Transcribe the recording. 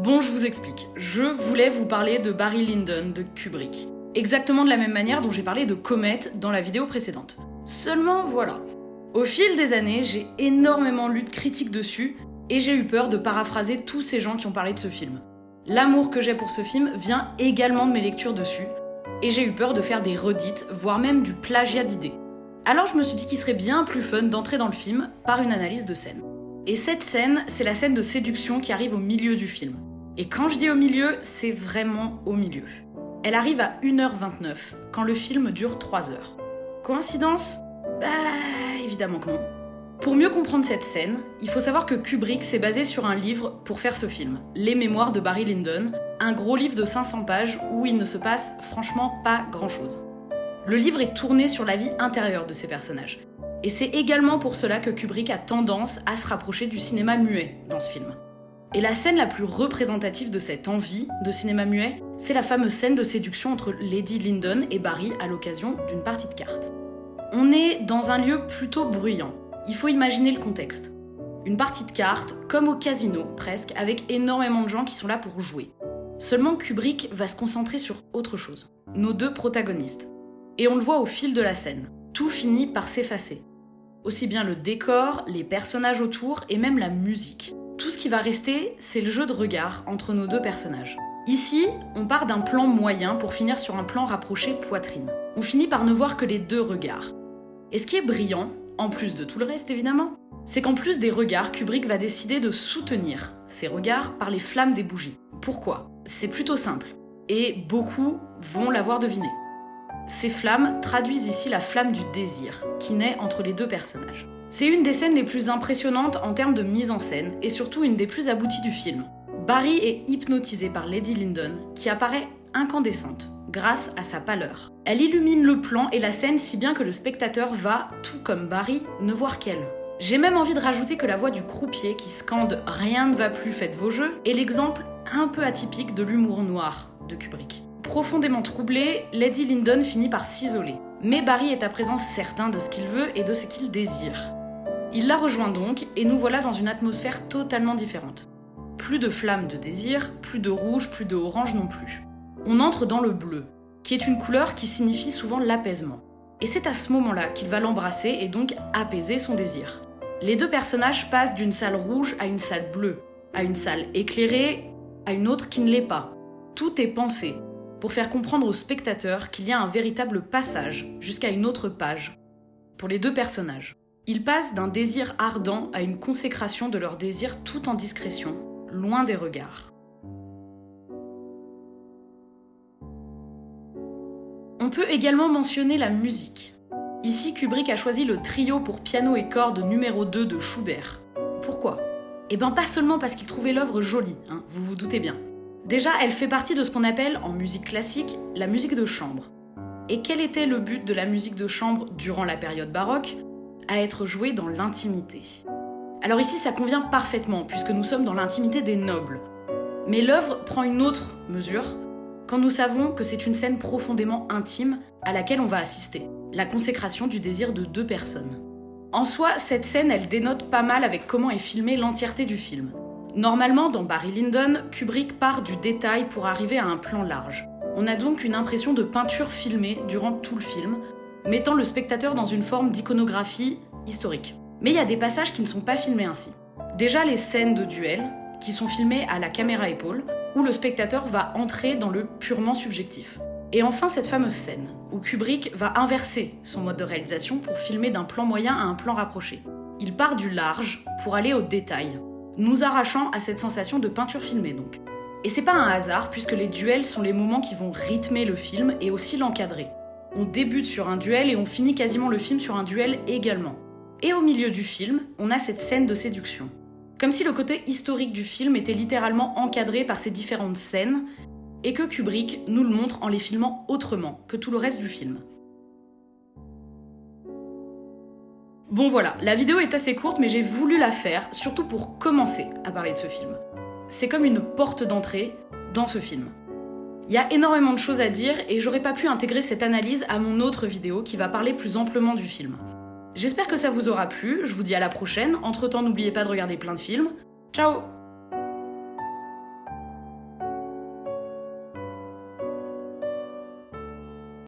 Bon, je vous explique. Je voulais vous parler de Barry Lyndon de Kubrick. Exactement de la même manière dont j'ai parlé de Comet dans la vidéo précédente. Seulement, voilà. Au fil des années, j'ai énormément lu de critiques dessus et j'ai eu peur de paraphraser tous ces gens qui ont parlé de ce film. L'amour que j'ai pour ce film vient également de mes lectures dessus et j'ai eu peur de faire des redites, voire même du plagiat d'idées. Alors je me suis dit qu'il serait bien plus fun d'entrer dans le film par une analyse de scène. Et cette scène, c'est la scène de séduction qui arrive au milieu du film. Et quand je dis au milieu, c'est vraiment au milieu. Elle arrive à 1h29, quand le film dure 3 heures. Coïncidence ? Bah, évidemment que non. Pour mieux comprendre cette scène, il faut savoir que Kubrick s'est basé sur un livre pour faire ce film, Les Mémoires de Barry Lyndon, un gros livre de 500 pages où il ne se passe franchement pas grand-chose. Le livre est tourné sur la vie intérieure de ces personnages. Et c'est également pour cela que Kubrick a tendance à se rapprocher du cinéma muet dans ce film. Et la scène la plus représentative de cette envie de cinéma muet, c'est la fameuse scène de séduction entre Lady Lyndon et Barry à l'occasion d'une partie de cartes. On est dans un lieu plutôt bruyant. Il faut imaginer le contexte. Une partie de cartes, comme au casino presque, avec énormément de gens qui sont là pour jouer. Seulement Kubrick va se concentrer sur autre chose. Nos deux protagonistes. Et on le voit au fil de la scène. Tout finit par s'effacer. Aussi bien le décor, les personnages autour et même la musique. Tout ce qui va rester, c'est le jeu de regard entre nos deux personnages. Ici, on part d'un plan moyen pour finir sur un plan rapproché poitrine. On finit par ne voir que les deux regards. Et ce qui est brillant, en plus de tout le reste évidemment, c'est qu'en plus des regards, Kubrick va décider de soutenir ces regards par les flammes des bougies. Pourquoi ? C'est plutôt simple, et beaucoup vont l'avoir deviné. Ces flammes traduisent ici la flamme du désir, qui naît entre les deux personnages. C'est une des scènes les plus impressionnantes en termes de mise en scène, et surtout une des plus abouties du film. Barry est hypnotisé par Lady Lyndon, qui apparaît incandescente, grâce à sa pâleur. Elle illumine le plan et la scène si bien que le spectateur va, tout comme Barry, ne voir qu'elle. J'ai même envie de rajouter que la voix du croupier qui scande « Rien ne va plus, faites vos jeux » est l'exemple un peu atypique de l'humour noir de Kubrick. Profondément troublée, Lady Lyndon finit par s'isoler. Mais Barry est à présent certain de ce qu'il veut et de ce qu'il désire. Il la rejoint donc et nous voilà dans une atmosphère totalement différente. Plus de flammes de désir, plus de rouge, plus de orange non plus. On entre dans le bleu, qui est une couleur qui signifie souvent l'apaisement. Et c'est à ce moment-là qu'il va l'embrasser et donc apaiser son désir. Les deux personnages passent d'une salle rouge à une salle bleue, à une salle éclairée, à une autre qui ne l'est pas. Tout est pensé pour faire comprendre au spectateur qu'il y a un véritable passage jusqu'à une autre page. Pour les deux personnages, ils passent d'un désir ardent à une consécration de leur désir tout en discrétion, loin des regards. On peut également mentionner la musique. Ici, Kubrick a choisi le trio pour piano et cordes numéro 2 de Schubert. Pourquoi ? Eh ben pas seulement parce qu'il trouvait l'œuvre jolie, vous vous doutez bien. Déjà, elle fait partie de ce qu'on appelle, en musique classique, la musique de chambre. Et quel était le but de la musique de chambre durant la période baroque ? À être jouée dans l'intimité. Alors ici, ça convient parfaitement, puisque nous sommes dans l'intimité des nobles. Mais l'œuvre prend une autre mesure, quand nous savons que c'est une scène profondément intime à laquelle on va assister. La consécration du désir de deux personnes. En soi, cette scène, elle dénote pas mal avec comment est filmée l'entièreté du film. Normalement, dans Barry Lyndon, Kubrick part du détail pour arriver à un plan large. On a donc une impression de peinture filmée durant tout le film, mettant le spectateur dans une forme d'iconographie historique. Mais il y a des passages qui ne sont pas filmés ainsi. Déjà les scènes de duel, qui sont filmées à la caméra épaule, où le spectateur va entrer dans le purement subjectif. Et enfin cette fameuse scène, où Kubrick va inverser son mode de réalisation pour filmer d'un plan moyen à un plan rapproché. Il part du large pour aller au détail, nous arrachant à cette sensation de peinture filmée donc. Et c'est pas un hasard, puisque les duels sont les moments qui vont rythmer le film et aussi l'encadrer. On débute sur un duel et on finit quasiment le film sur un duel également. Et au milieu du film, on a cette scène de séduction. Comme si le côté historique du film était littéralement encadré par ces différentes scènes, et que Kubrick nous le montre en les filmant autrement que tout le reste du film. Bon voilà, la vidéo est assez courte mais j'ai voulu la faire, surtout pour commencer à parler de ce film. C'est comme une porte d'entrée dans ce film. Il y a énormément de choses à dire et j'aurais pas pu intégrer cette analyse à mon autre vidéo qui va parler plus amplement du film. J'espère que ça vous aura plu, je vous dis à la prochaine, entre-temps n'oubliez pas de regarder plein de films. Ciao!